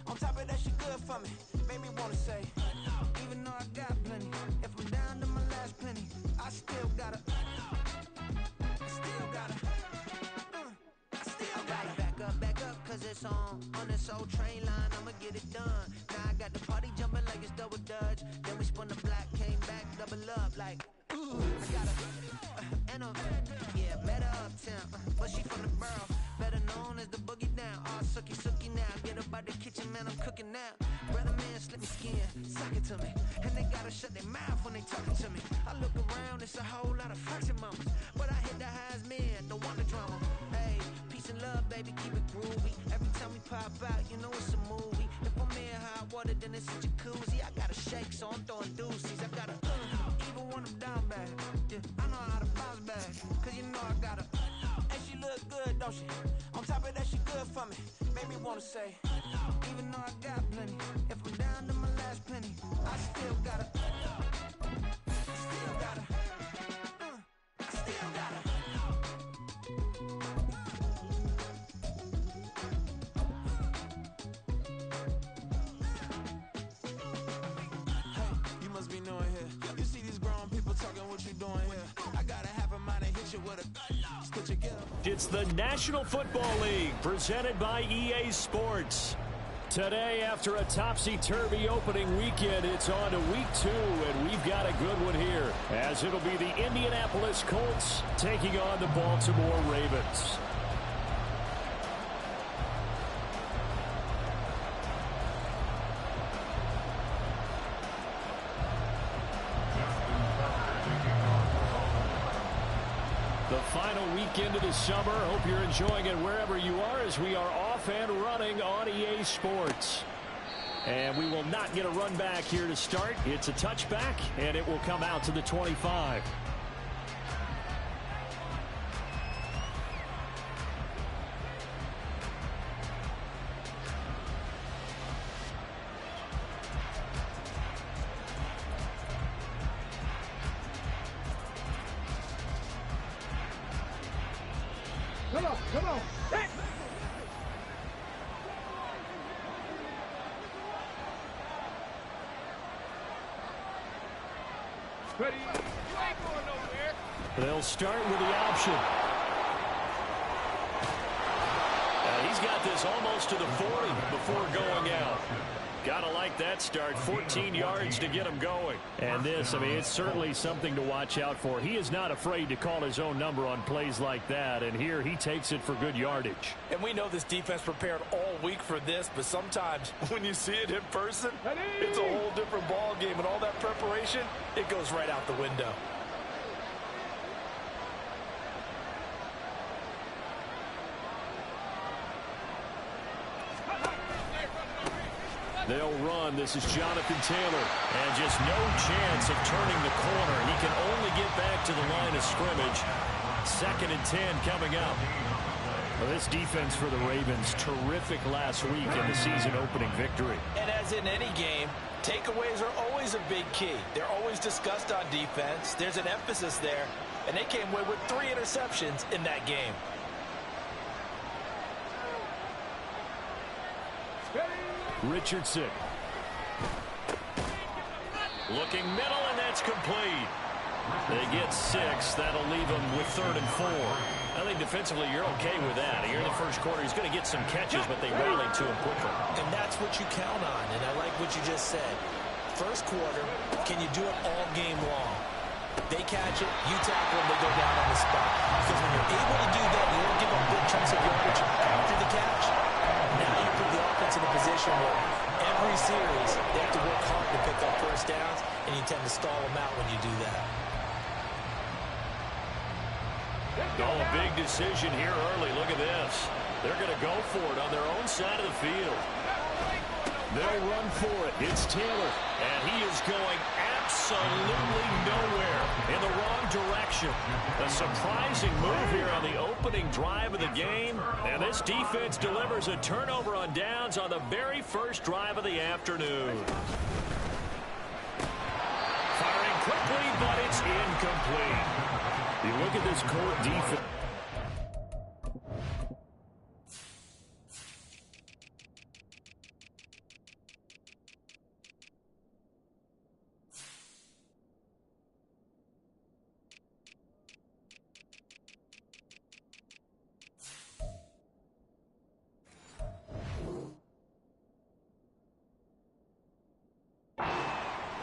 On top of that, she good for me. Made me wanna say, even though I got plenty, if I'm down to my last penny, I still gotta back up, cause it's on this old train line, I'ma get it done. Now I got the party jumping like it's double dutch. Then we spun the block, came back, double up like, ooh, I got met her uptown, but she from the borough, better known as the boogie down. All sookie now, get up out the kitchen, man, I'm cooking now. Brother man, slip me skin, suck it to me, and they gotta shut their mouth when they talking to me. I look around, it's a whole lot of fraction mamas, but I hit the highs, man, don't want the drama. Hey, peace and love, baby, keep it groovy. Every time we pop out, you know it's a movie. If I'm in hot water, then it's a jacuzzi. I gotta shake, so I'm throwing deuces. I gotta, even when I'm down bad, yeah, I know how to bounce back, cause you know I gotta, and she look good, don't she? On top of that, she good for me. Made me wanna say, even though I got plenty, if I'm down to my last penny, I still gotta, you must be knowing here. You see these grown people talking, what you doing here? I gotta have a mind and hit you with a stitch together. It's the National Football League presented by EA Sports. Today, after a topsy-turvy opening weekend, it's on to week 2, and we've got a good one here, as it'll be the Indianapolis Colts taking on the Baltimore Ravens. The final weekend of the summer. Hope you're enjoying it wherever you are, as we are off and running on EA Sports. And we will not get a run back here to start. It's a touchback, and it will come out to the 25. Come on. Hey. Ready? You ain't going nowhere. They'll start with the option. He's got this almost to the 40 before going out. Gotta like that start. 14 yards to get him going. And this, I mean, it's certainly something to watch out for. He is not afraid to call his own number on plays like that. And here he takes it for good yardage. And we know this defense prepared all week for this, but sometimes when you see it in person, it's a whole different ball game. And all that preparation, it goes right out the window. They'll run. This is Jonathan Taylor. And just no chance of turning the corner. He can only get back to the line of scrimmage. 2nd and 10 coming up. Well, this defense for the Ravens, terrific last week in the season opening victory. And as in any game, takeaways are always a big key. They're always discussed on defense. There's an emphasis there. And they came away with 3 interceptions in that game. Richardson. Looking middle, and that's complete. They get 6. That'll leave them with 3rd and 4. I think defensively you're okay with that. Here in the first quarter, he's going to get some catches, but they rallied to him quickly. And that's what you count on, and I like what you just said. First quarter, can you do it all game long? They catch it, you tackle them, they go down on the spot. Because when you're able to do that, you don't give up big chunks of yardage after the catch. Now you put the offense in a position where every series they have to work hard to pick up first downs, and you tend to stall them out when you do that. Oh, a big decision here early. Look at this. They're going to go for it on their own side of the field. They'll run for it. It's Taylor, and he is going absolutely nowhere in the wrong direction. A surprising move here on the opening drive of the game, and this defense delivers a turnover on downs on the very first drive of the afternoon. Firing quickly, but it's incomplete. You look at this Colt defense.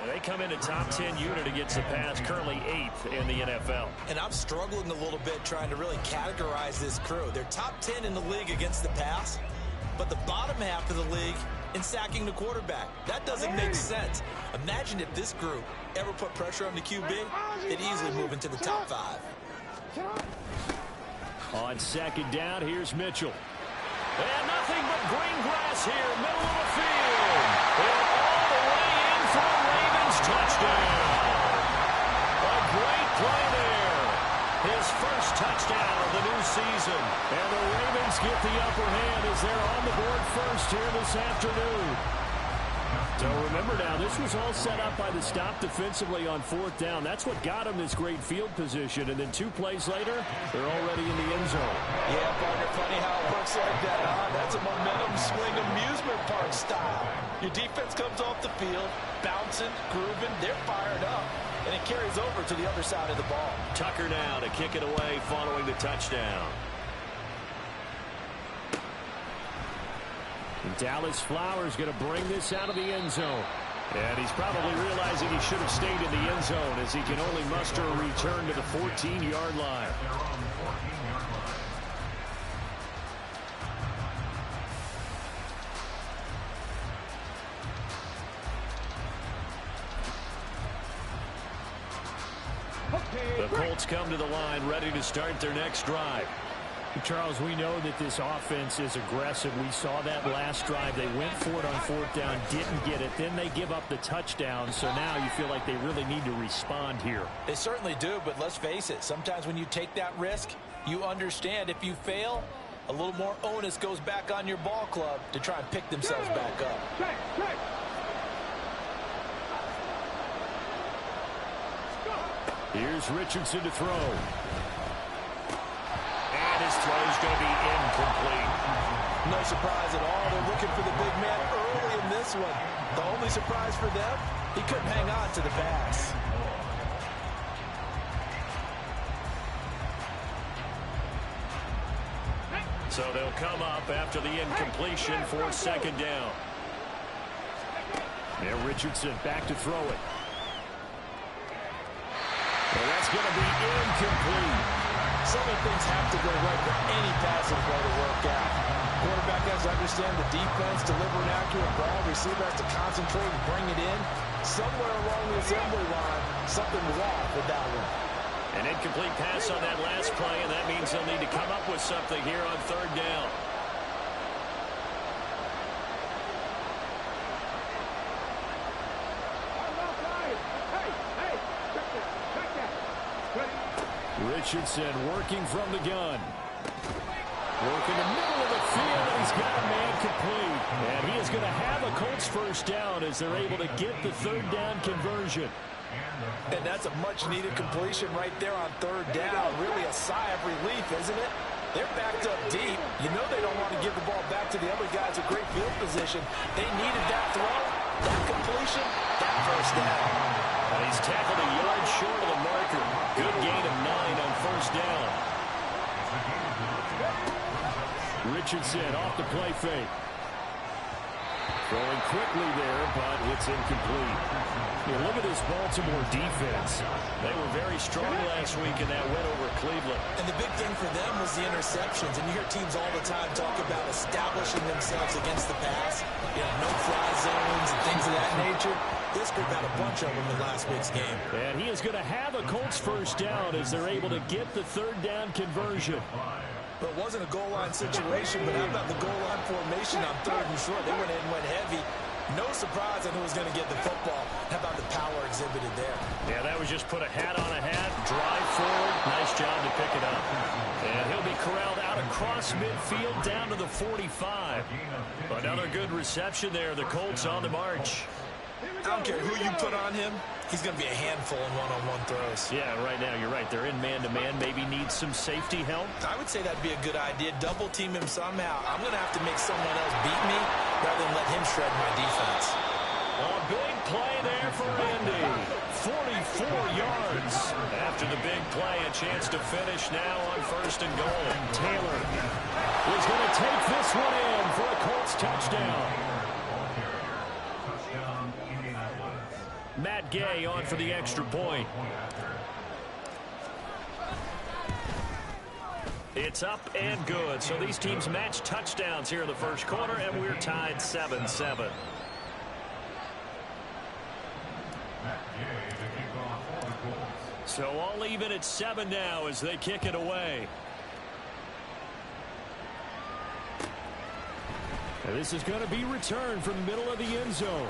They come in a top 10 unit against the pass, currently 8th in the NFL. And I'm struggling a little bit trying to really categorize this crew. They're top 10 in the league against the pass, but the bottom half of the league in sacking the quarterback. That doesn't make sense. Imagine if this group ever put pressure on the QB, they'd easily move into the top 5. On second down, here's Mitchell. And nothing but green grass here, middle of the field. And all the way in for a Ravens touchdown. A great play there. His first touchdown of the new season. And the Ravens get the upper hand as they're on the board first here this afternoon. So remember now, this was all set up by the stop defensively on 4th down. That's what got him this great field position. And then 2 plays later, they're already in the end zone. Yeah, partner, funny how it works like that, huh? That's a momentum swing amusement park style. Your defense comes off the field, bouncing, grooving, they're fired up. And it carries over to the other side of the ball. Tucker now to kick it away following the touchdown. And Dallas Flowers going to bring this out of the end zone. And he's probably realizing he should have stayed in the end zone as he can only muster a return to the 14-yard line. The Colts come to the line ready to start their next drive. Charles, we know that this offense is aggressive. We saw that last drive. They went for it on 4th down, didn't get it. Then they give up the touchdown. So now you feel like they really need to respond here. They certainly do, but let's face it. Sometimes when you take that risk, you understand if you fail, a little more onus goes back on your ball club to try and pick themselves back up. Here's Richardson to throw. And his throw's going to be incomplete. No surprise at all. They're looking for the big man early in this one. The only surprise for them, he couldn't hang on to the pass. So they'll come up after the incompletion for 2nd down. Now Richardson back to throw it. Well, that's going to be incomplete. So many things have to go right for any passing play to work out. Quarterback has to understand the defense, deliver an accurate ball. Receiver has to concentrate and bring it in. Somewhere along the assembly line, something was off with that one. An incomplete pass on that last play, and that means they'll need to come up with something here on 3rd down. Richardson working from the gun. Working the middle of the field, and he's got a man complete. And he is going to have a Colts first down as they're able to get the 3rd down conversion. And that's a much-needed completion right there on 3rd down. Really a sigh of relief, isn't it? They're backed up deep. You know they don't want to give the ball back to the other guys with great field position. They needed that throw, that completion, that first down. He's tackled a yard short of the marker. Good gain of 9 on first down. Richardson off the play fake. Throwing quickly there, but it's incomplete. Yeah, look at this Baltimore defense. They were very strong last week in that win over Cleveland. And the big thing for them was the interceptions. And you hear teams all the time talk about establishing themselves against the pass. You know, no-fly zones and things of that nature. This group had a bunch of them in last week's game. And he is going to have a Colts first down as they're able to get the third down conversion. But it wasn't a goal line situation, but how about the goal line formation on 3rd and short? They went in and went heavy. No surprise on who was going to get the football. How about the power exhibited there? Yeah, that was just put a hat on a hat, drive forward. Nice job to pick it up. And he'll be corralled out across midfield down to the 45. Another good reception there. The Colts on the march. I don't care who you put on him. He's going to be a handful in one-on-one throws. Yeah, right now you're right. They're in man-to-man. Maybe need some safety help. I would say that'd be a good idea. Double team him somehow. I'm going to have to make someone else beat me rather than let him shred my defense. A big play there for Indy. 44 yards. After the big play, a chance to finish now on 1st and goal. Taylor is going to take this one in for a Colts touchdown. Matt Gay on for the extra point. It's up and good. So these teams match touchdowns here in the first quarter, and we're tied 7-7. So all even at 7 now as they kick it away. And this is going to be returned from the middle of the end zone.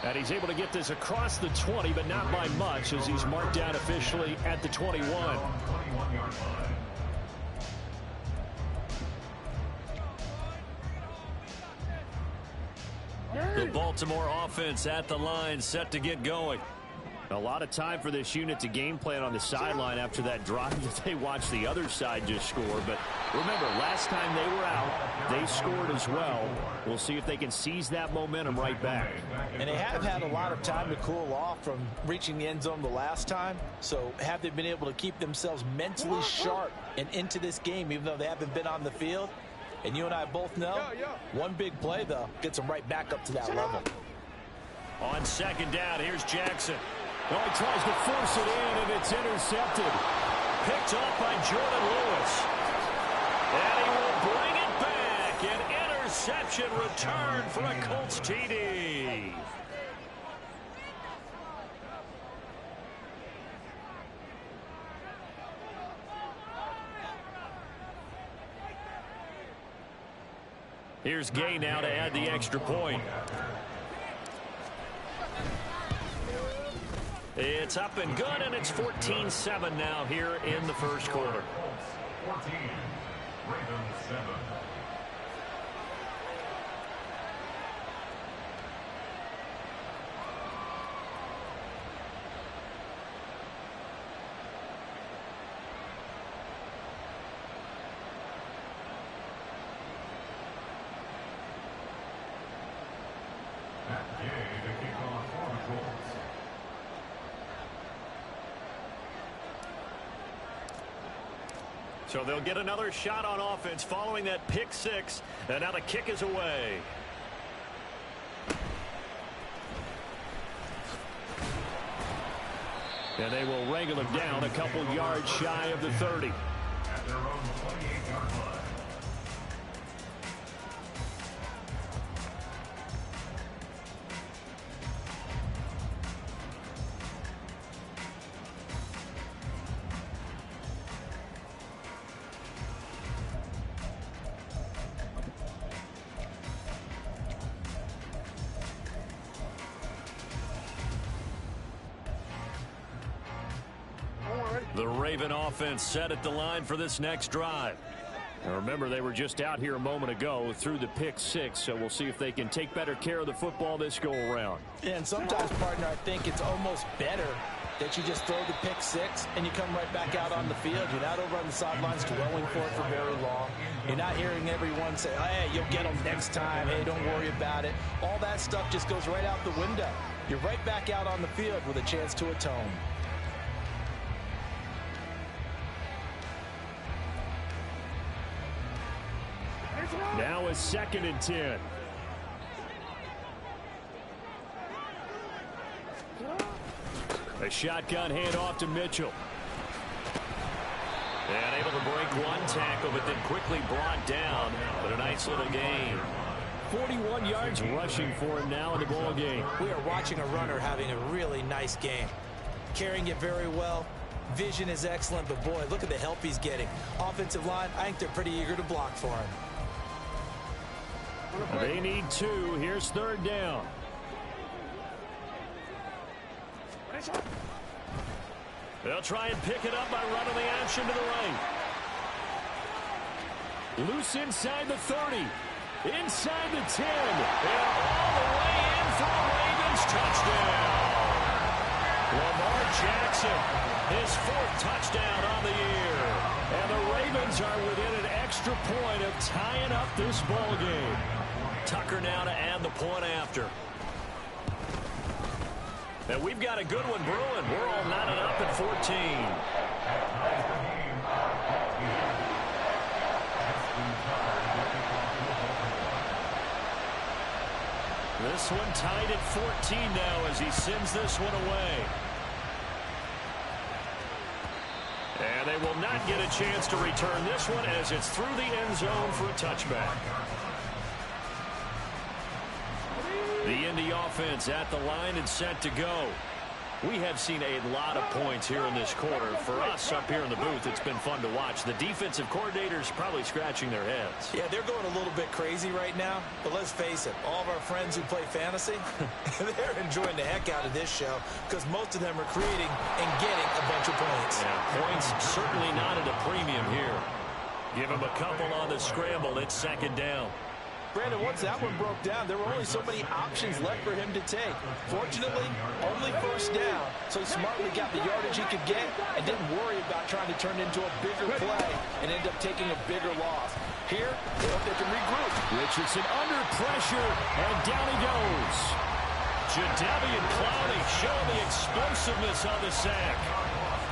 And he's able to get this across the 20, but not by much as he's marked down officially at the 21. The Baltimore offense at the line, set to get going. A lot of time for this unit to game plan on the sideline after that drive that they watched the other side just score. But remember, last time they were out, they scored as well. We'll see if they can seize that momentum right back. And they have had a lot of time to cool off from reaching the end zone the last time. So have they been able to keep themselves mentally sharp and into this game, even though they haven't been on the field? And you and I both know, one big play, though, gets them right back up to that level. On 2nd down, here's Jackson. Well, he tries to force it in, and it's intercepted. Picked off by Jordan Lewis. And he will bring it back. An interception return for a Colts TD. Here's Gay now to add the extra point. It's up and good, and it's 14-7 now here in the first quarter. 14, Ravens 7. So they'll get another shot on offense following that pick 6. And now the kick is away. And they will wrangle him down a couple yards shy of the 30. At their own 28-yard line. The Raven offense set at the line for this next drive. Now remember, they were just out here a moment ago through the pick 6, so we'll see if they can take better care of the football this go-around. And sometimes, partner, I think it's almost better that you just throw the pick 6 and you come right back out on the field. You're not over on the sidelines dwelling for it for very long. You're not hearing everyone say, hey, you'll get them next time. Hey, don't worry about it. All that stuff just goes right out the window. you're right back out on the field with a chance to atone. Now a 2nd and 10. A shotgun handoff to Mitchell. And able to break one tackle, but then quickly brought down. But a nice little gain. 41 yards rushing for him now in the ball game. We are watching a runner having a really nice game. Carrying it very well. Vision is excellent, but boy, look at the help he's getting. Offensive line, I think they're pretty eager to block for him. They need 2. Here's 3rd down. They'll try and pick it up by running the action to the right. Loose inside the 30. Inside the 10. And all the way in for a Ravens touchdown. Lamar Jackson, his 4th touchdown on the year. And the Ravens are within an extra point of tying up this ball game. Tucker now to add the point after. And we've got a good one brewing. We're all knotted up at 14. This one tied at 14 now as he sends this one away. And they will not get a chance to return this one as it's through the end zone for a touchback. The Indy offense at the line and set to go. We have seen a lot of points here in this quarter. For us up here in the booth, it's been fun to watch. The defensive coordinators probably scratching their heads. Yeah, they're going a little bit crazy right now. But let's face it, all of our friends who play fantasy, they're enjoying the heck out of this show because most of them are creating and getting a bunch of points. Yeah, points certainly not at a premium here. Give him a couple on the scramble. It's 2nd down. Brandon, once that one broke down, there were only so many options left for him to take. Fortunately, only 1st down, so he smartly got the yardage he could get and didn't worry about trying to turn it into a bigger play and end up taking a bigger loss. Here, they hope they can regroup. Richardson under pressure, and down he goes. Jadeveon Clowney showing the explosiveness on the sack.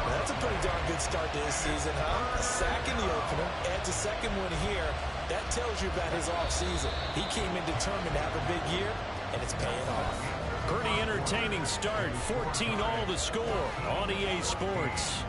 That's a pretty darn good start to this season, huh? A sack in the opener, adds a 2nd one here. That tells you about his offseason. He came in determined to have a big year, and it's paying off. Pretty entertaining start. 14 all the score on EA Sports.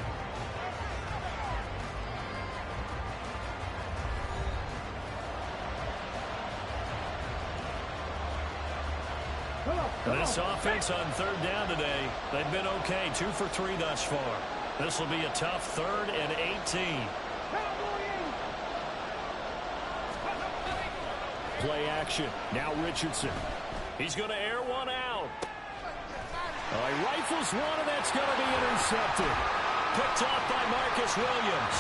This offense on 3rd down today, they've been okay. 2 for 3 thus far. This will be a tough 3rd and 18. Play action. Now Richardson. He's going to air one out. He rifles one, and that's going to be intercepted. Picked off by Marcus Williams.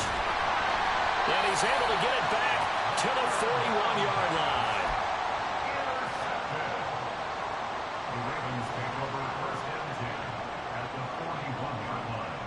And he's able to get it back to the 41-yard line. The Ravens take over 1st and 10 at the 41-yard line.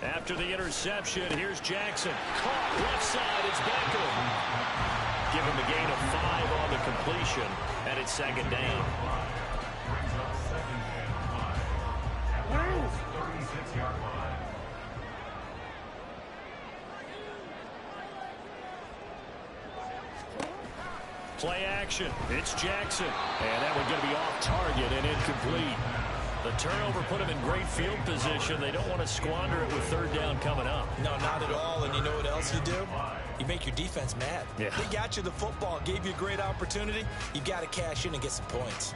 After the interception, here's Jackson. Caught left side. It's Beckham. Give him a gain of 5 on the completion, and it's 2nd down. Brings up 2nd and 5 at the 36-yard line. Play action. It's Jackson. And that one's going to be off target and incomplete. The turnover put him in great field position. They don't want to squander it with 3rd down coming up. No, not at all. And you know what else you do? You make your defense mad. Yeah. They got you the football, gave you a great opportunity. You got to cash in and get some points.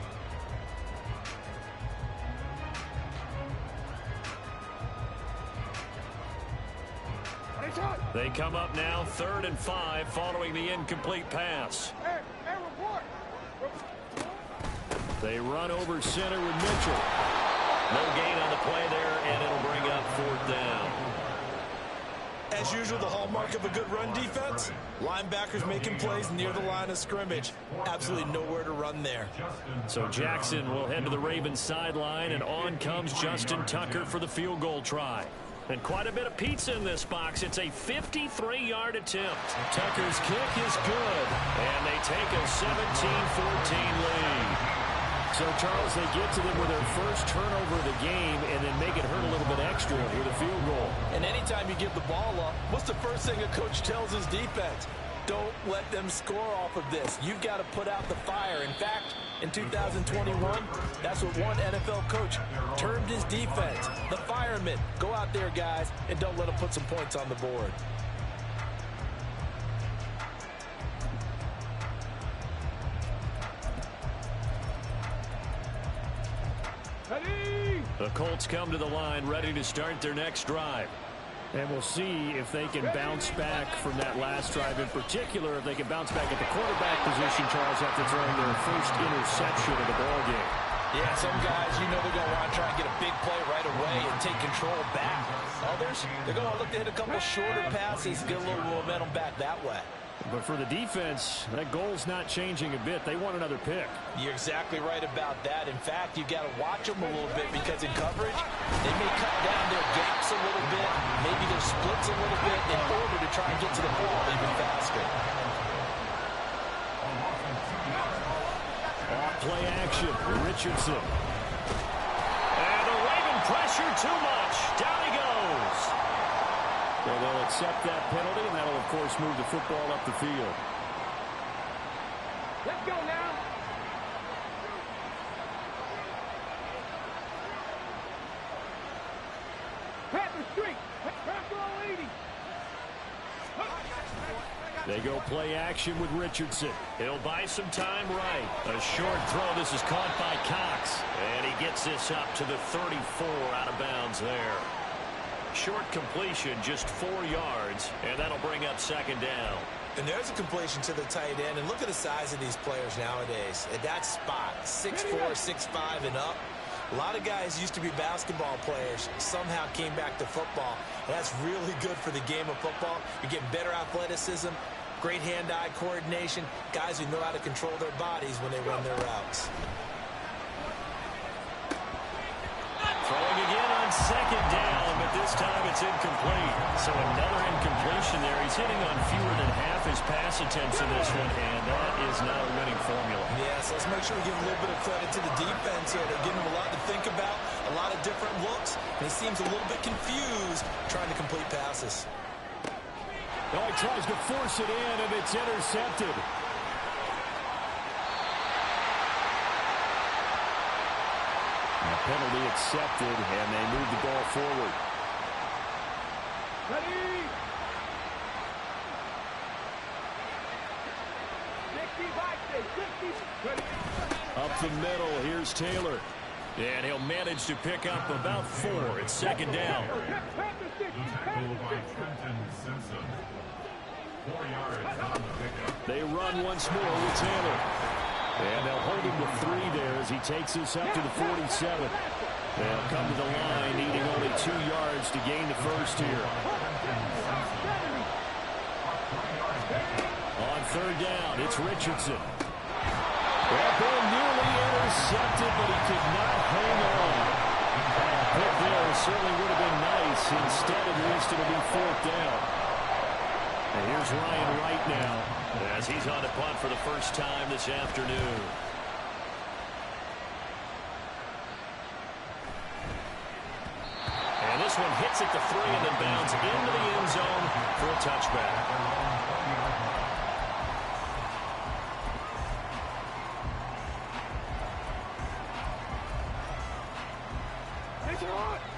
They come up now 3rd and 5 following the incomplete pass. They run over center with Mitchell. No gain on the play there, and it'll bring up 4th down. as usual, the hallmark of a good run defense, linebackers making plays near the line of scrimmage. Absolutely nowhere to run there. So Jackson will head to the Ravens sideline, and on comes Justin Tucker for the field goal try. And quite a bit of pizza in this box. It's a 53-yard attempt. Tucker's kick is good, and they take a 17-14 lead. So, Charles, they get to them with their first turnover of the game and then make it hurt a little bit extra with a field goal. And anytime you give the ball up, what's the first thing a coach tells his defense? Don't let them score off of this. You've got to put out the fire. In fact, in 2021, that's what one NFL coach termed his defense. The firemen. Go out there, guys, and don't let them put some points on the board. The Colts come to the line ready to start their next drive. And we'll see if they can bounce back from that last drive, in particular, if they can bounce back at the quarterback position, Charles, after throwing their first interception of the ballgame. Yeah, some guys, you know they're going to want to try and get a big play right away and take control back. Others, they're going to look to hit a couple shorter passes, get a little momentum back that way. But for the defense, that goal's not changing a bit. They want another pick. You're exactly right about that. In fact, you've got to watch them a little bit because in coverage, they may cut down their gaps a little bit, maybe their splits a little bit in order to try and get to the ball even faster. Off play action, Richardson. And the Raven pressure too much. Down he goes. So they'll accept that penalty, and that'll, of course, move the football up the field. Let's go now. Panther Street. Panther 80. They go play action with Richardson. He'll buy some time right. A short throw. This is caught by Cox. And he gets this up to the 34 out of bounds there. Short completion, just 4 yards, and that'll bring up second down. And there's a completion to the tight end, and look at the size of these players nowadays. At that spot, 6'4", 6'5", and up. A lot of guys used to be basketball players, somehow came back to football, and that's really good for the game of football. You're getting better athleticism, great hand-eye coordination, guys who know how to control their bodies when they run their routes. Throwing again on second down, but this time it's incomplete. So another incompletion there. He's hitting on fewer than half his pass attempts in this one, and that is not a winning formula. Yes, let's make sure we give a little bit of credit to the defense here. They're giving him a lot to think about, a lot of different looks, and he seems a little bit confused trying to complete passes. Oh, he tries to force it in, and it's intercepted. Penalty accepted, and they move the ball forward. Ready. 60. Up the middle, here's Taylor. And he'll manage to pick up about 4. It's second down. They run once more with Taylor. And they'll hold him to 3 there as he takes this up to the 47. They'll come to the line, needing only 2 yards to gain the first here. On third down, it's Richardson. That ball nearly intercepted, but he could not hang on. That pick there certainly would have been nice. Instead, at least it'll be 4th down. And here's Ryan Wright now, as he's on the punt for the first time this afternoon. And this one hits at the 3 and then bounds into the end zone for a touchback.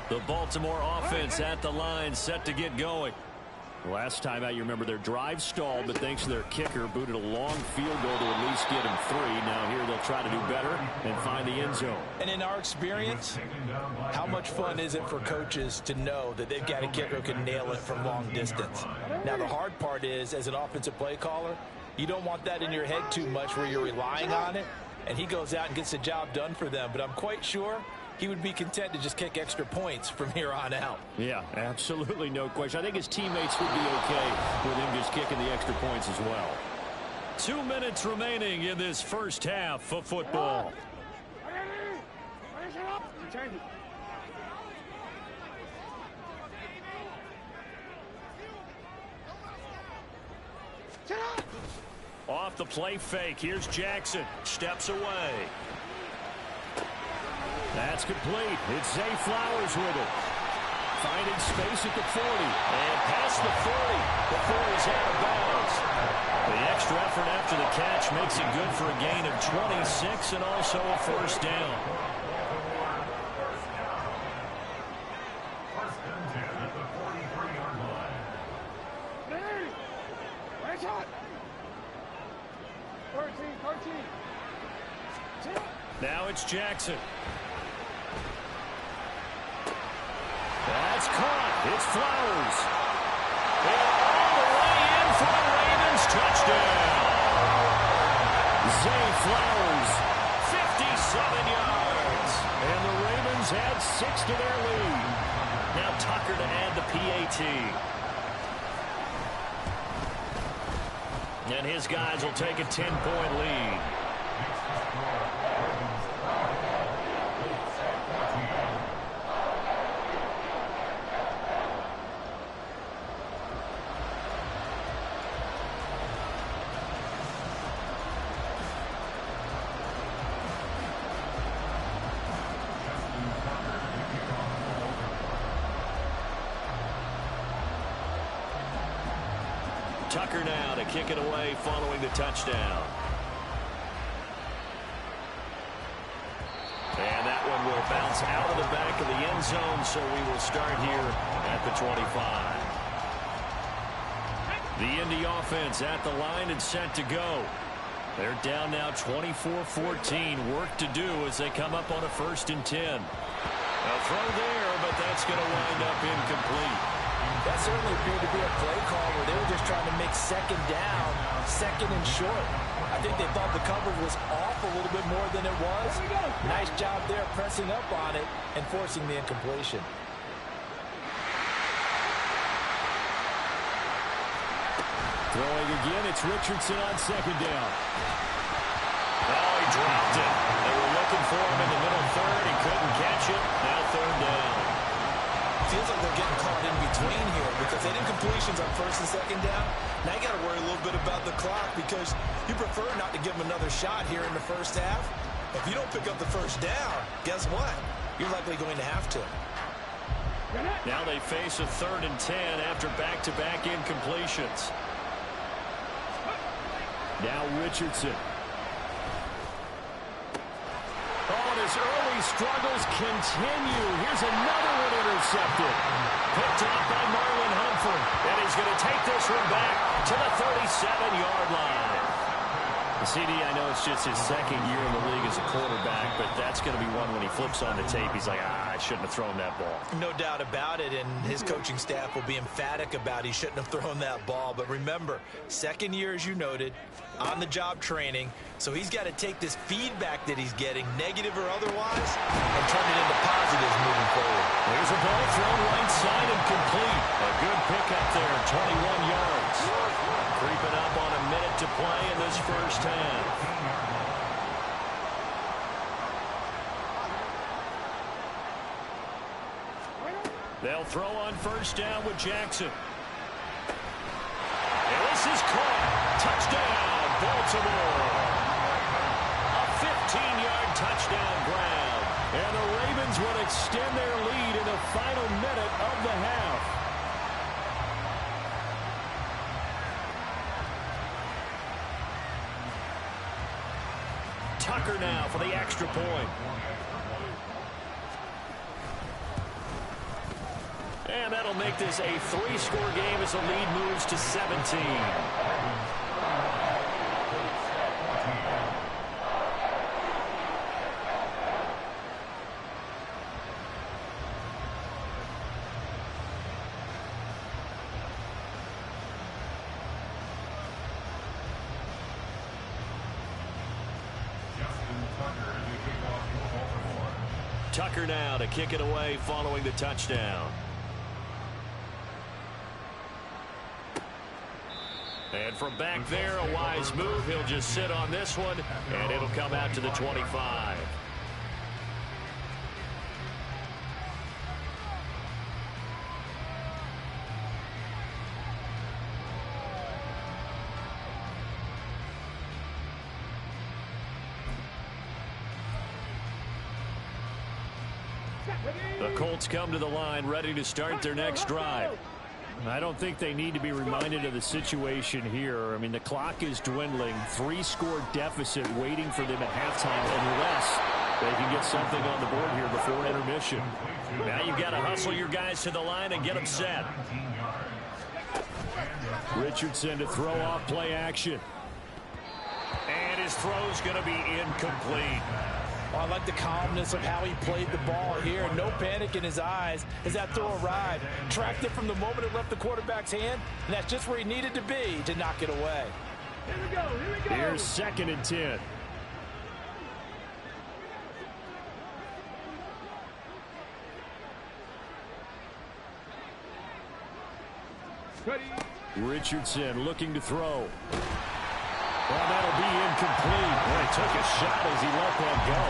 The Baltimore offense at the line, set to get going. Last time out, you remember their drive stalled, but thanks to their kicker, booted a long field goal to at least get him 3. Now here they'll try to do better and find the end zone. And in our experience, how much fun is it for coaches to know that they've got a kicker who can nail it from long distance? Now the hard part is, as an offensive play caller, you don't want that in your head too much where you're relying on it, and he goes out and gets the job done for them. But I'm quite sure he would be content to just kick extra points from here on out. Yeah, absolutely no question. I think his teammates would be okay with him just kicking the extra points as well. 2 minutes remaining in this first half of football. Off the play fake. Here's Jackson. Steps away. That's complete. It's Zay Flowers with it. Finding space at the 40. And past the 40 before he's out of bounds. The extra effort after the catch makes it good for a gain of 26 and also a first down. First and 10 at the 43-yard line. Watch out! 13. Now it's Jackson. That's caught. It's Flowers. And all the way in for the Ravens. Touchdown. Zay Flowers, 57 yards. And the Ravens add 6 to their lead. Now Tucker to add the PAT. And his guys will take a 10-point lead. Tucker now to kick it away following the touchdown. And that one will bounce out of the back of the end zone, so we will start here at the 25. The Indy offense at the line and set to go. They're down now 24-14. Work to do as they come up on a 1st and 10. A throw there, but that's going to wind up incomplete. That certainly appeared to be a play call where they were just trying to make second down, second and short. I think they thought the coverage was off a little bit more than it was. Nice job there pressing up on it and forcing the incompletion. Throwing again, it's Richardson on 2nd down. Oh, he dropped it. They were looking for him in the middle 3rd. He couldn't catch it. Now 3rd down. Feels like they're getting caught in between here because they did completions on 1st and 2nd down. Now you got to worry a little bit about the clock because you prefer not to give them another shot here in the first half. If you don't pick up the 1st down, guess what? You're likely going to have to. Now they face a 3rd and 10 after back-to-back incompletions. Now Richardson. Oh, his early struggles continue. Here's another one intercepted. Picked off by Marlon Humphrey. And he's going to take this one back to the 37-yard line. CD, I know it's just his 2nd year in the league as a quarterback, but that's going to be one when he flips on the tape. He's like, I shouldn't have thrown that ball. No doubt about it, and his coaching staff will be emphatic about he shouldn't have thrown that ball. But remember, 2nd year, as you noted, on-the-job training, so he's got to take this feedback that he's getting, negative or otherwise, and turn it into positives moving forward. There's a ball thrown right side and complete. A good pickup there, 21 yards. Creeping up on a minute to play in this first half. They'll throw on 1st down with Jackson. And this is caught. Touchdown, Baltimore. A 15-yard touchdown grab. And the Ravens will extend their lead in the final minute of the half. Tucker now for the extra point. And that'll make this a 3-score game as the lead moves to 17. Tucker now to kick it away following the touchdown. And from back there, a wise move. He'll just sit on this one, and it'll come out to the 25. The Colts come to the line, ready to start their next drive. I don't think they need to be reminded of the situation here. I mean, the clock is dwindling. 3-score deficit waiting for them at halftime unless they can get something on the board here before intermission. Now you've got to hustle your guys to the line and get them set. Richardson to throw off play action. And his throw's going to be incomplete. I like the calmness of how he played the ball here. No panic in his eyes as that throw arrived. Tracked it from the moment it left the quarterback's hand, and that's just where he needed to be to knock it away. Here we go, here we go. Here's 2nd and 10. Richardson looking to throw. Well, that'll be incomplete. Boy, he took a shot as he let that go.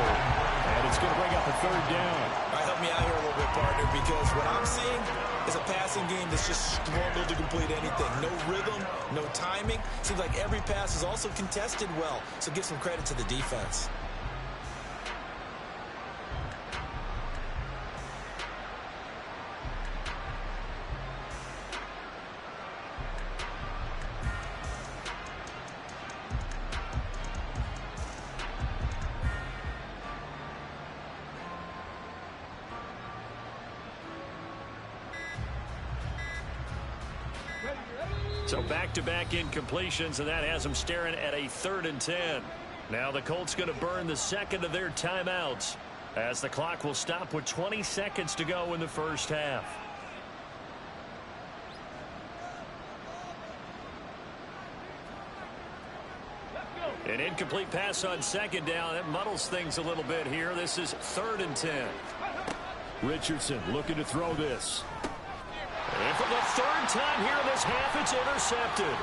And it's going to bring up a 3rd down. All right, help me out here a little bit, partner, because what I'm seeing is a passing game that's just struggled to complete anything. No rhythm, no timing. Seems like every pass is also contested well, so give some credit to the defense. So back-to-back incompletions, and that has them staring at a 3rd and 10. Now the Colts going to burn the 2nd of their timeouts as the clock will stop with 20 seconds to go in the first half. An incomplete pass on 2nd down. That muddles things a little bit here. This is 3rd and 10. Richardson looking to throw this. And for the 3rd time here in this half, it's intercepted.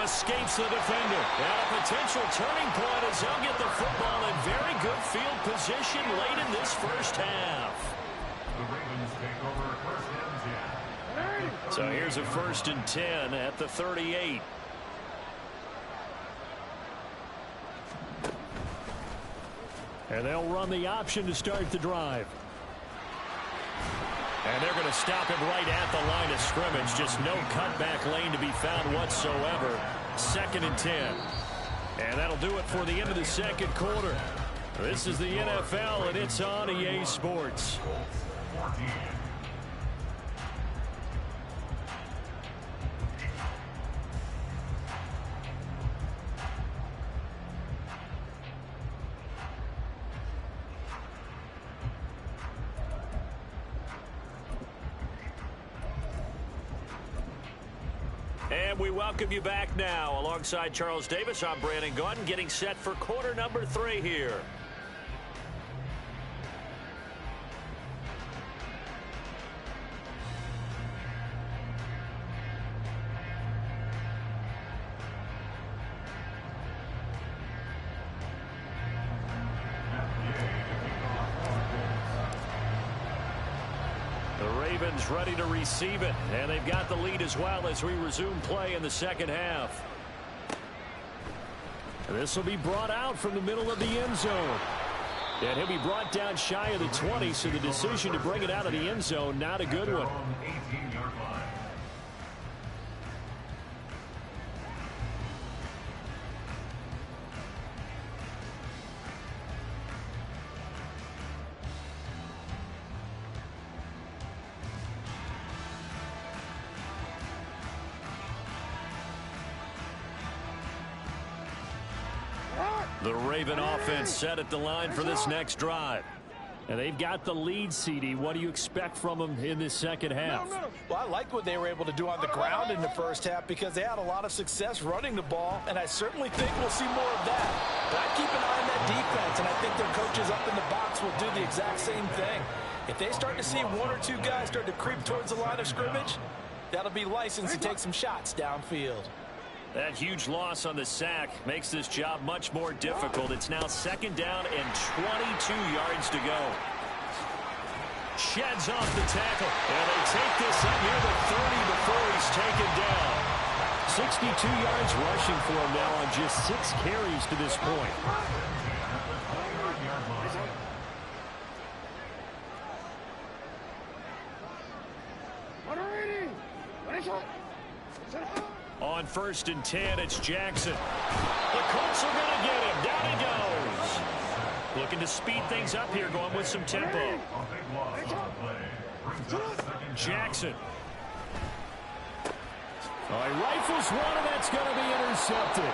Escapes the defender. And a potential turning point as they'll get the football in very good field position late in this first half. The Ravens take over 1st and 10. So here's a 1st and 10 at the 38. And they'll run the option to start the drive. And they're going to stop him right at the line of scrimmage. Just no cutback lane to be found whatsoever. 2nd and 10. And that'll do it for the end of the 2nd quarter. This is the NFL, and it's on EA Sports. 14. And we welcome you back now. Alongside Charles Davis, I'm Brandon Gaudin, getting set for quarter number 3 here. Ravens ready to receive it, and they've got the lead as well as we resume play in the 2nd half. This will be brought out from the middle of the end zone. And he'll be brought down shy of the 20, so the decision to bring it out of the end zone, not a good one. 18-yard line. The Raven offense set at the line for this next drive. And they've got the lead, CD. What do you expect from them in this second half? Well, I liked what they were able to do on the ground in the first half because they had a lot of success running the ball, and I certainly think we'll see more of that. But I keep an eye on that defense, and I think their coaches up in the box will do the exact same thing. If they start to see one or two guys start to creep towards the line of scrimmage, that'll be license to take some shots downfield. That huge loss on the sack makes this job much more difficult. It's now second down and 22 yards to go. Sheds off the tackle, and they take this up near the 30 before he's taken down. 62 yards rushing for him now on just 6 carries to this point. On 1st and 10, it's Jackson. The Colts are going to get him. Down he goes. Looking to speed things up here, going with some tempo. Jackson. He rifles one, and that's going to be intercepted.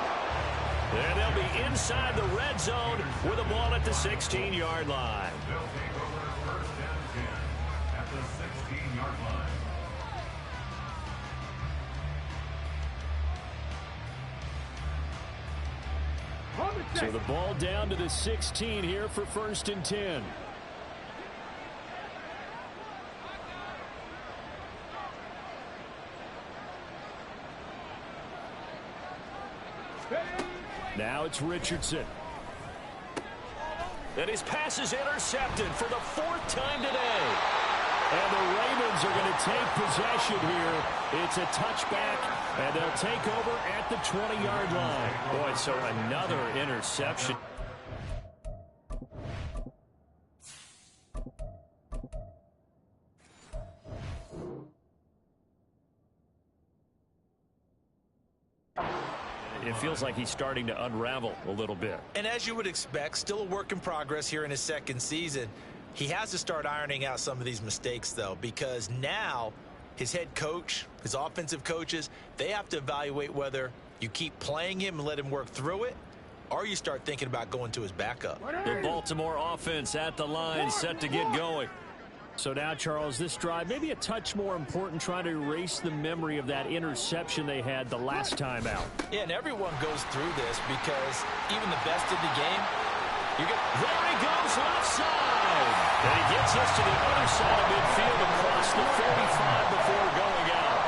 And they'll be inside the red zone with the ball at the 16-yard line. They'll take over 1st and 10 at the 16-yard line. So the ball down to the 16 here for 1st and 10. Now it's Richardson. And his pass is intercepted for the 4th time today. And the Ravens are going to take possession here. It's a touchback, and they'll take over at the 20-yard line. Boy, so another interception. It feels like he's starting to unravel a little bit. And as you would expect, still a work in progress here in his second season. He has to start ironing out some of these mistakes, though, because now his head coach, his offensive coaches, they have to evaluate whether you keep playing him and let him work through it, or you start thinking about going to his backup. The Baltimore offense at the line, set to get going. So now, Charles, this drive maybe a touch more important, trying to erase the memory of that interception they had the last time out. Yeah, and everyone goes through this because even the best in the game, there he goes left side. And he gets us to the other side of midfield across the 45 before going out.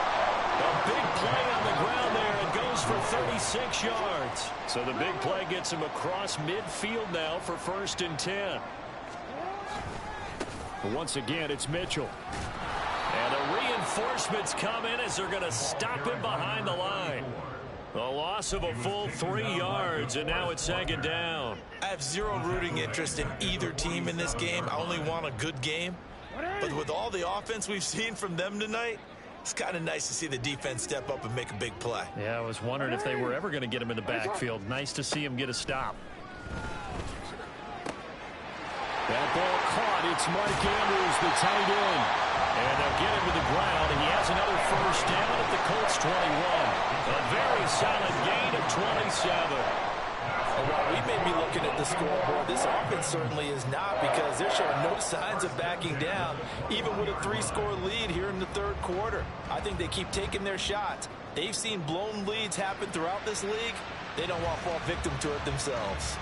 A big play on the ground there. It goes for 36 yards. So the big play gets him across midfield now for 1st and 10. But once again, it's Mitchell. And the reinforcements come in as they're going to stop him behind the line. A loss of a full 3 yards, and now it's 2nd down. I have zero rooting interest in either team in this game. I only want a good game. But with all the offense we've seen from them tonight, it's kind of nice to see the defense step up and make a big play. Yeah, I was wondering if they were ever going to get him in the backfield. Nice to see him get a stop. That ball caught. It's Mark Andrews, the tight end. And they'll get him to the ground, and he has another 1st down at the Colts 21. A very solid gain of 27. While we may be looking at the scoreboard, this offense certainly is not, because they're showing no signs of backing down, even with a 3-score lead here in the 3rd quarter. I think they keep taking their shots. They've seen blown leads happen throughout this league. They don't want to fall victim to it themselves.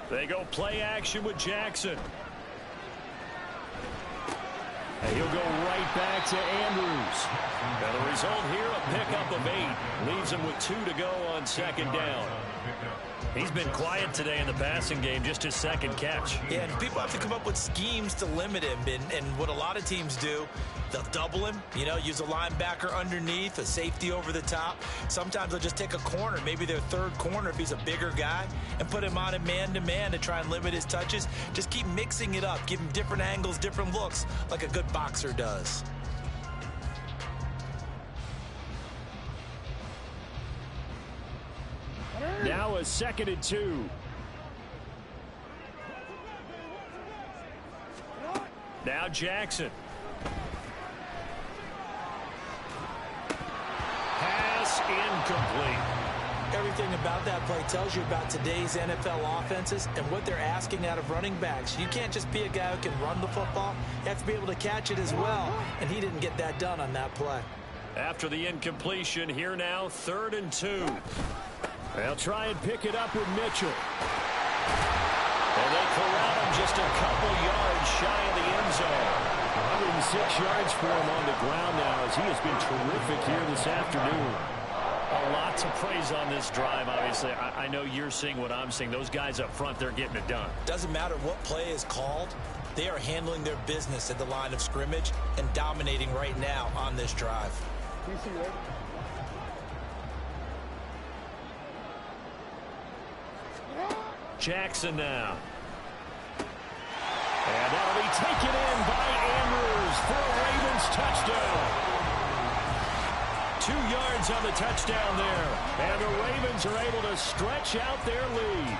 They go play action with Jackson. And he'll go right back to Andrews. And the result here, a pickup of 8. Leaves him with 2 to go on 2nd down. He's been quiet today in the passing game, just his 2nd catch. Yeah, and people have to come up with schemes to limit him. And what a lot of teams do, they'll double him, use a linebacker underneath, a safety over the top. Sometimes they'll just take a corner, maybe their 3rd corner if he's a bigger guy, and put him on a man-to-man to try and limit his touches. Just keep mixing it up, give him different angles, different looks, like a good boxer does. Now a 2nd and 2. Now Jackson. Pass incomplete. Everything about that play tells you about today's NFL offenses and what they're asking out of running backs. You can't just be a guy who can run the football. You have to be able to catch it as well, and he didn't get that done on that play. After the incompletion, here now, 3rd and 2. They'll try and pick it up with Mitchell. And they corral him just a couple yards shy of the end zone. 106 yards for him on the ground now as he has been terrific here this afternoon. A lot to praise on this drive, obviously. I know you're seeing what I'm seeing. Those guys up front, they're getting it done. Doesn't matter what play is called. They are handling their business at the line of scrimmage and dominating right now on this drive. Jackson now. And that'll be taken in by Andrews for a Ravens touchdown. 2 yards on the touchdown there. And the Ravens are able to stretch out their lead.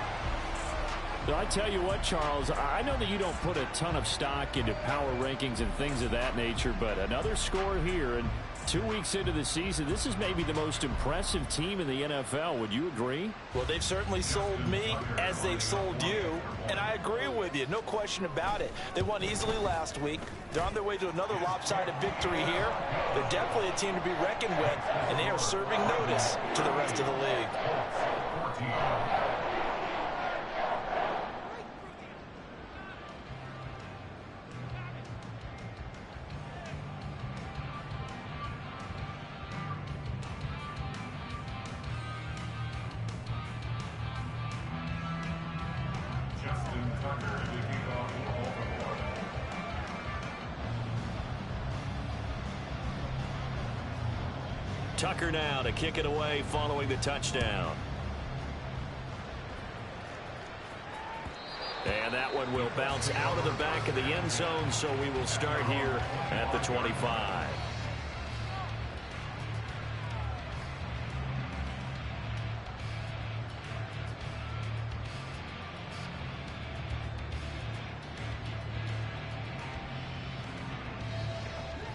I tell you what, Charles, I know that you don't put a ton of stock into power rankings and things of that nature, but another score here, and 2 weeks into the season, this is maybe the most impressive team in the NFL. Would you agree? Well, they've certainly sold me as they've sold you, and I agree with you. No question about it. They won easily last week. They're on their way to another lopsided victory here. They're definitely a team to be reckoned with, and they are serving notice to the rest of the league. Tucker now to kick it away following the touchdown. And that one will bounce out of the back of the end zone, so we will start here at the 25.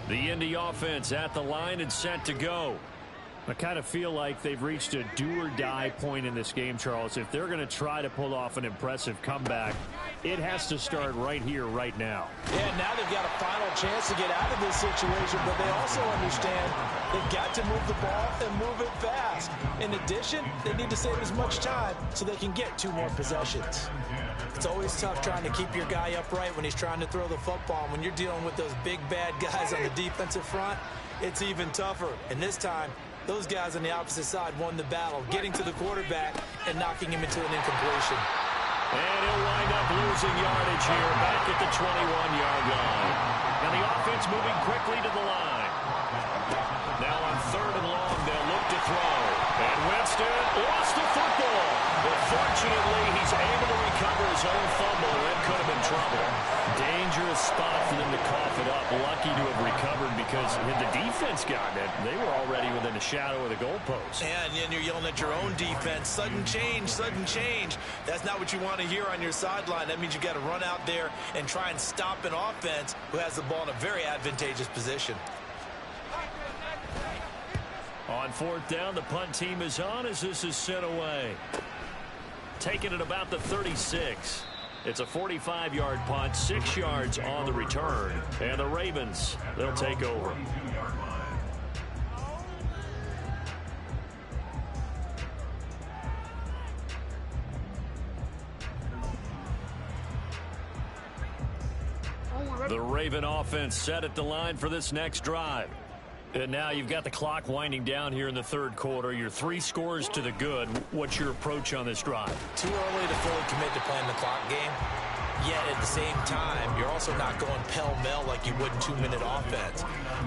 The Indy offense at the line and set to go. I kind of feel like they've reached a do-or-die point in this game, Charles. If they're going to try to pull off an impressive comeback, it has to start right here, right now. Yeah, now they've got a final chance to get out of this situation, but they also understand they've got to move the ball and move it fast. In addition, they need to save as much time so they can get 2 more possessions. It's always tough trying to keep your guy upright when he's trying to throw the football. When you're dealing with those big, bad guys on the defensive front, it's even tougher. And this time, those guys on the opposite side won the battle, getting to the quarterback and knocking him into an incompletion. And he'll wind up losing yardage here back at the 21-yard line. Now the offense moving quickly to the line. Now on 3rd and long, they'll look to throw. And Winston lost the football. But fortunately, he's able to recover his own fumble, or it could have been trouble. Dangerous spot for them to cough it up. Lucky to have recovered because had the defense gotten it, they were already within the shadow of the goalpost. And you're yelling at your own defense. Sudden change, sudden change. That's not what you want to hear on your sideline. That means you got to run out there and try and stop an offense who has the ball in a very advantageous position. On 4th down, the punt team is on as this is sent away. Taking it about the 36. It's a 45-yard punt, 6 yards on the return. And the Ravens, they'll take over. The Raven offense set at the line for this next drive. And now you've got the clock winding down here in the 3rd quarter. You're 3 scores to the good. What's your approach on this drive? Too early to fully commit to playing the clock game. Yet at the same time, you're also not going pell-mell like you would in 2-minute offense.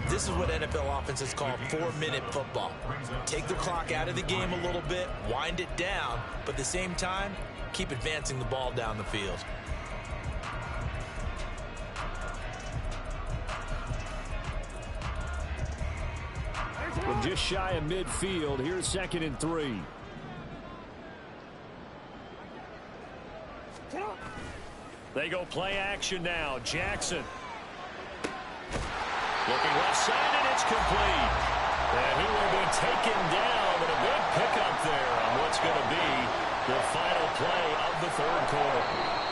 This is what NFL offenses call 4-minute football. Take the clock out of the game a little bit, wind it down, but at the same time, keep advancing the ball down the field. From just shy of midfield, here's 2nd and 3. They go play action now. Jackson. Looking left side, and it's complete. And he will be taken down, and a good pickup there on what's going to be the final play of the third quarter.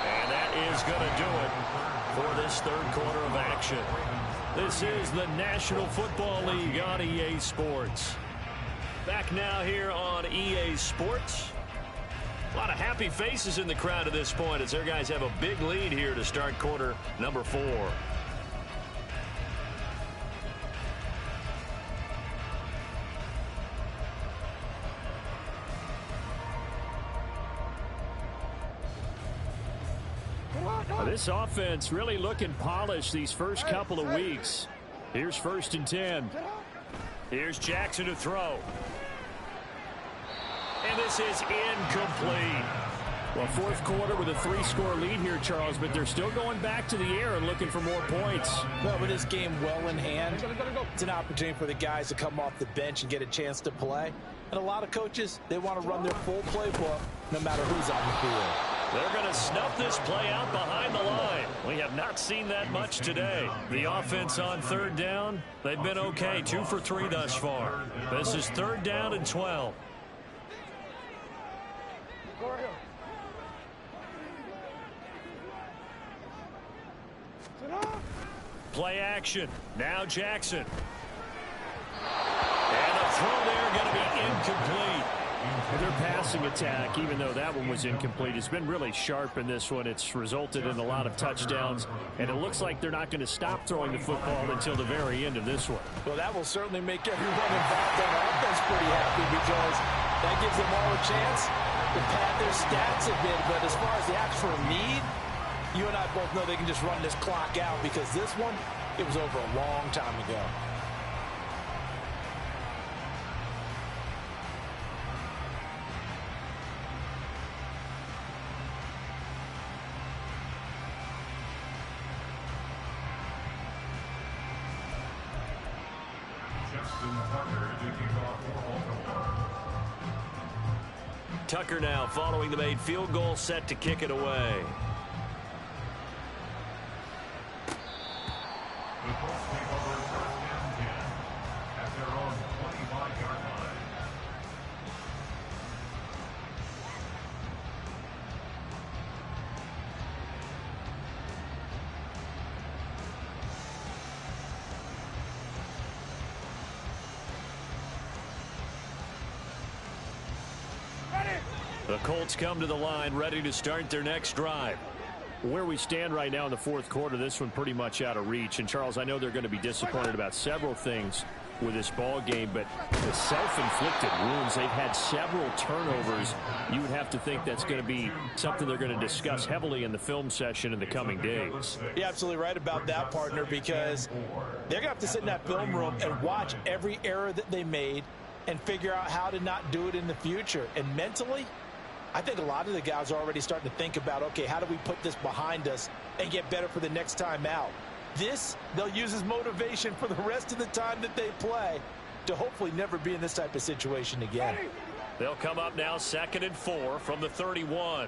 And that is going to do it for this third quarter of action. This is the National Football League on EA Sports. Back now here on EA Sports. A lot of happy faces in the crowd at this point as their guys have a big lead here to start quarter number 4. This offense really looking polished these first couple of weeks. Here's 1st and 10. Here's Jackson to throw. And this is incomplete. Well, fourth quarter with a 3-score lead here, Charles, but they're still going back to the air and looking for more points. Well, with this game well in hand, it's an opportunity for the guys to come off the bench and get a chance to play. And a lot of coaches, they want to run their full playbook no matter who's on the field. They're going to snuff this play out behind the line. We have not seen that much today. The offense on third down, they've been okay. 2 for 3 thus far. This is 3rd down and 12. Play action. Now Jackson. And the throw there going to be incomplete. Their passing attack, even though that one was incomplete, has been really sharp in this one. It's resulted in a lot of touchdowns, and it looks like they're not going to stop throwing the football until the very end of this one. Well, that will certainly make everyone involved on offense pretty happy because that gives them all a chance to pad their stats a bit. But as far as the actual need, you and I both know they can just run this clock out because this one, it was over a long time ago. Tucker now following the made field goal, set to kick it away. The Colts take over 1st and 10 at their own 25-yard line. The Colts come to the line ready to start their next drive. Where we stand right now in the fourth quarter, this one pretty much out of reach. And, Charles, I know they're going to be disappointed about several things with this ball game, but the self-inflicted wounds, they've had several turnovers. You would have to think that's going to be something they're going to discuss heavily in the film session in the coming days. You're absolutely right about that, partner, because they're going to have to sit in that film room and watch every error that they made and figure out how to not do it in the future. And mentally, I think a lot of the guys are already starting to think about, okay, how do we put this behind us and get better for the next time out? This, they'll use as motivation for the rest of the time that they play to hopefully never be in this type of situation again. They'll come up now 2nd and 4 from the 31.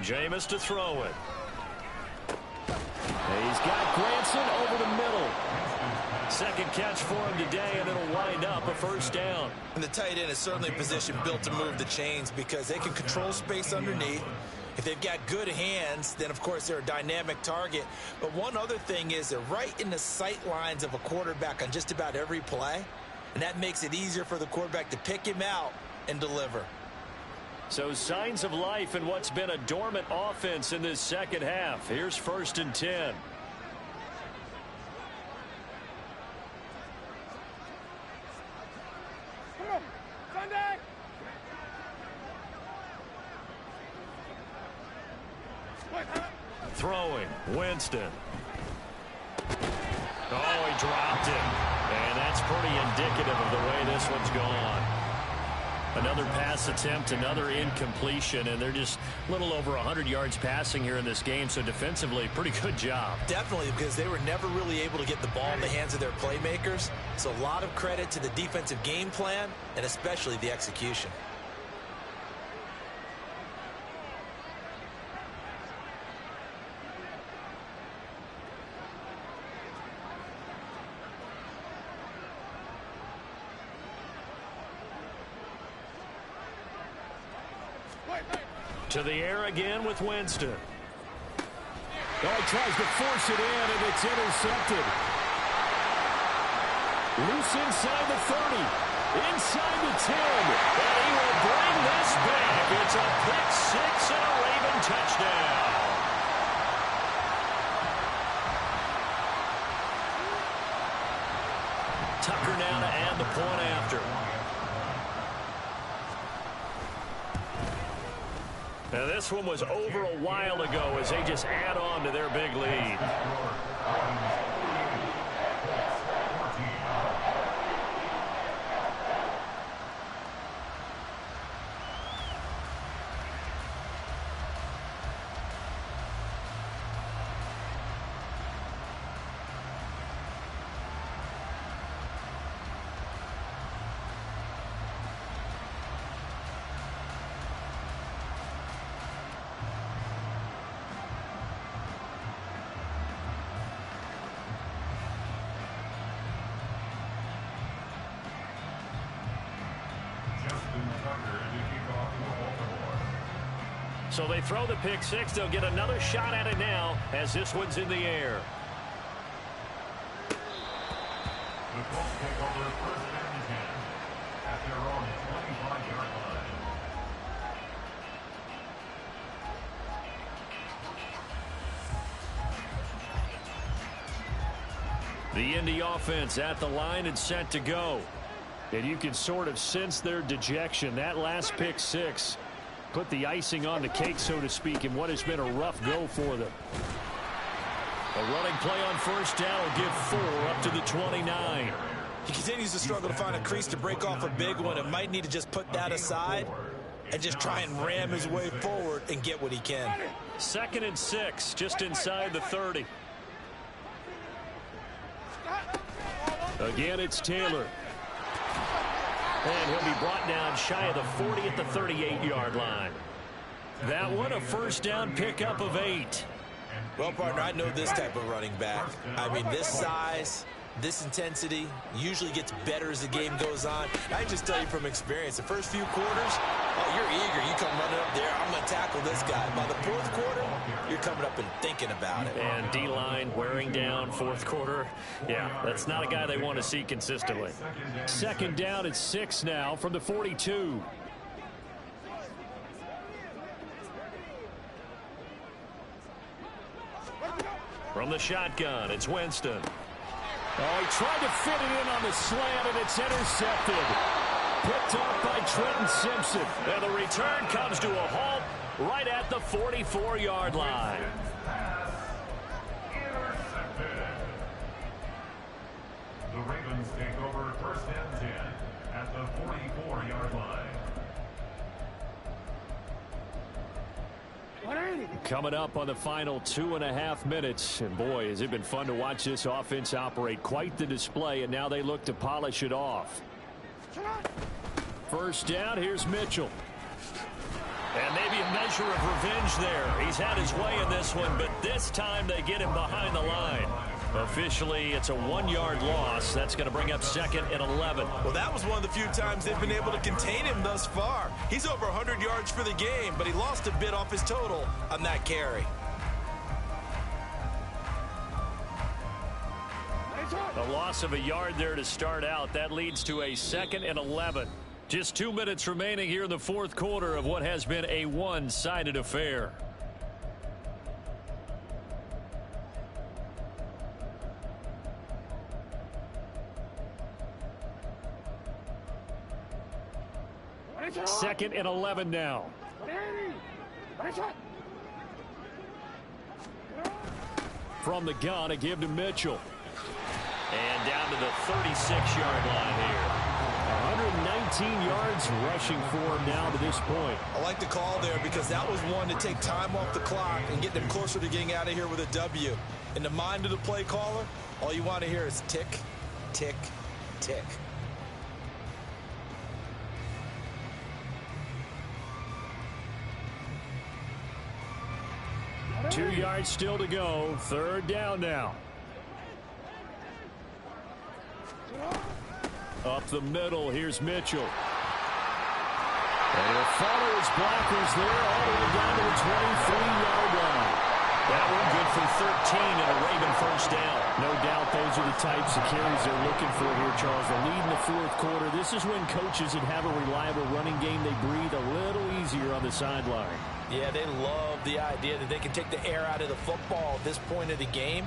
Jameis to throw it. He's got Granson over the middle. Second catch for him today, and it'll wind up a 1st down. And the tight end is certainly a position built to move the chains because they can control space underneath. If they've got good hands, then, of course, they're a dynamic target. But one other thing is they're right in the sight lines of a quarterback on just about every play, and that makes it easier for the quarterback to pick him out and deliver. So signs of life in what's been a dormant offense in this second half. Here's 1st and 10. Throwing, Winston. Oh, he dropped it. And that's pretty indicative of the way this one's gone. Another pass attempt, another incompletion, and they're just a little over 100 yards passing here in this game, so defensively, pretty good job. Definitely, because they were never really able to get the ball in the hands of their playmakers, so a lot of credit to the defensive game plan and especially the execution. To the air again with Winston. Oh, he tries to force it in, and it's intercepted. Loose inside the 30. Inside the 10. And he will bring this back. It's a pick six and a Raven touchdown. Tucker now to add the point after. Now this one was over a while ago as they just add on to their big lead. So they throw the pick six. They'll get another shot at it now as this one's in the air. The Colts take over first and 10 at their own 25-yard line. The Indy offense at the line and set to go. And you can sort of sense their dejection. That last pick six put the icing on the cake, so to speak, in what has been a rough go for them. A running play on first down will give 4 up to the 29. He continues to struggle to find a crease to break off a big one and might need to just put that aside and just try and ram his way forward and get what he can. 2nd and 6, just inside the 30. Again, it's Taylor. And he'll be brought down shy of the 40 at the 38-yard line. That one, a first down pickup of 8. Well, partner, I know this type of running back. I mean, this size, this intensity usually gets better as the game goes on. I just tell you from experience, the first few quarters, oh, you're eager. You come running up there, I'm going to tackle this guy. By the 4th quarter, you're coming up and thinking about it. And D-line wearing down 4th quarter. Yeah, that's not a guy they want to see consistently. 2nd down at 6 now from the 42. From the shotgun, it's Winston. Oh, he tried to fit it in on the slant, and it's intercepted. Picked off by Trenton Simpson. And the return comes to a halt right at the 44-yard line. The Ravens take over first and 10 at the 44-yard line. Coming up on the final 2.5 minutes. And boy, has it been fun to watch this offense operate. Quite the display, and now they look to polish it off. First down, here's Mitchell. And maybe a measure of revenge there. He's had his way in this one, but this time they get him behind the line. Officially, it's a 1-yard loss. That's going to bring up 2nd and 11. Well, that was one of the few times they've been able to contain him thus far. He's over 100 yards for the game, but he lost a bit off his total on that carry. A loss of a yard there to start out. That leads to a 2nd and 11. Just 2 minutes remaining here in the 4th quarter of what has been a one-sided affair. Second and 11 now. From the gun, a give to Mitchell. And down to the 36-yard line here. 119 yards rushing for him now to this point. I like the call there because that was one to take time off the clock and get them closer to getting out of here with a W. In the mind of the play caller, all you want to hear is tick, tick, tick. 2 yards still to go. 3rd down now. Up the middle, here's Mitchell. And he'll follow his blockers there all the way down to the 23-yard line. That one good for 13 and a Raven first down. No doubt those are the types of carries they're looking for here, Charles. The lead in the fourth quarter. This is when coaches that have a reliable running game, they breathe a little easier on the sideline. Yeah, they love the idea that they can take the air out of the football at this point of the game.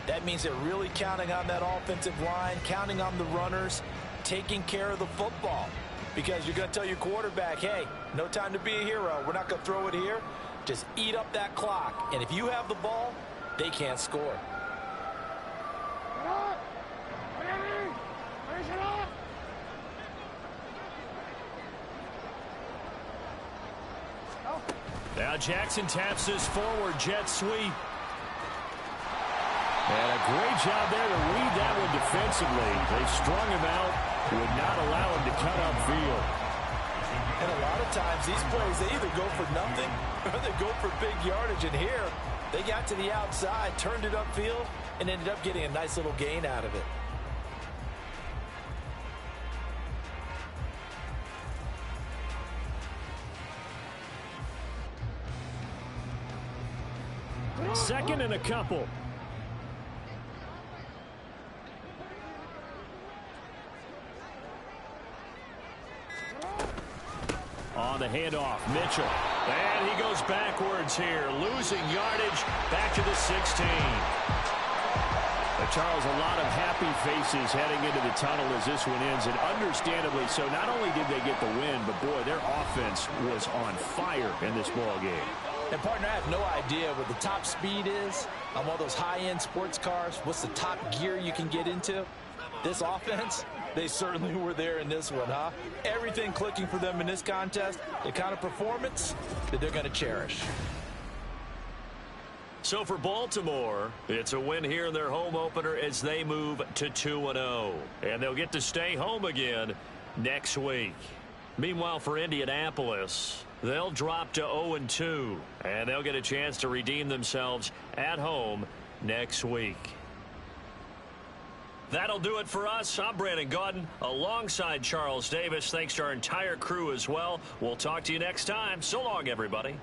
That means they're really counting on that offensive line, counting on the runners, taking care of the football. Because you're going to tell your quarterback, hey, no time to be a hero. We're not going to throw it here. Just eat up that clock. And if you have the ball, they can't score. Now Jackson taps this forward jet sweep. And a great job there to read that one defensively. They strung him out, would not allow him to cut upfield. And a lot of times these plays, they either go for nothing or they go for big yardage. And here, they got to the outside, turned it upfield, and ended up getting a nice little gain out of it. Second and a couple. On the handoff, Mitchell. And he goes backwards here, losing yardage back to the 16. But Charles, a lot of happy faces heading into the tunnel as this one ends, and understandably so. Not only did they get the win, but boy, their offense was on fire in this ball game. And, partner, I have no idea what the top speed is on one of those high-end sports cars. What's the top gear you can get into? This offense, they certainly were there in this one, huh? Everything clicking for them in this contest, the kind of performance that they're going to cherish. So for Baltimore, it's a win here in their home opener as they move to 2-0. And they'll get to stay home again next week. Meanwhile, for Indianapolis, they'll drop to 0-2, and they'll get a chance to redeem themselves at home next week. That'll do it for us. I'm Brandon Gaudin alongside Charles Davis. Thanks to our entire crew as well. We'll talk to you next time. So long, everybody.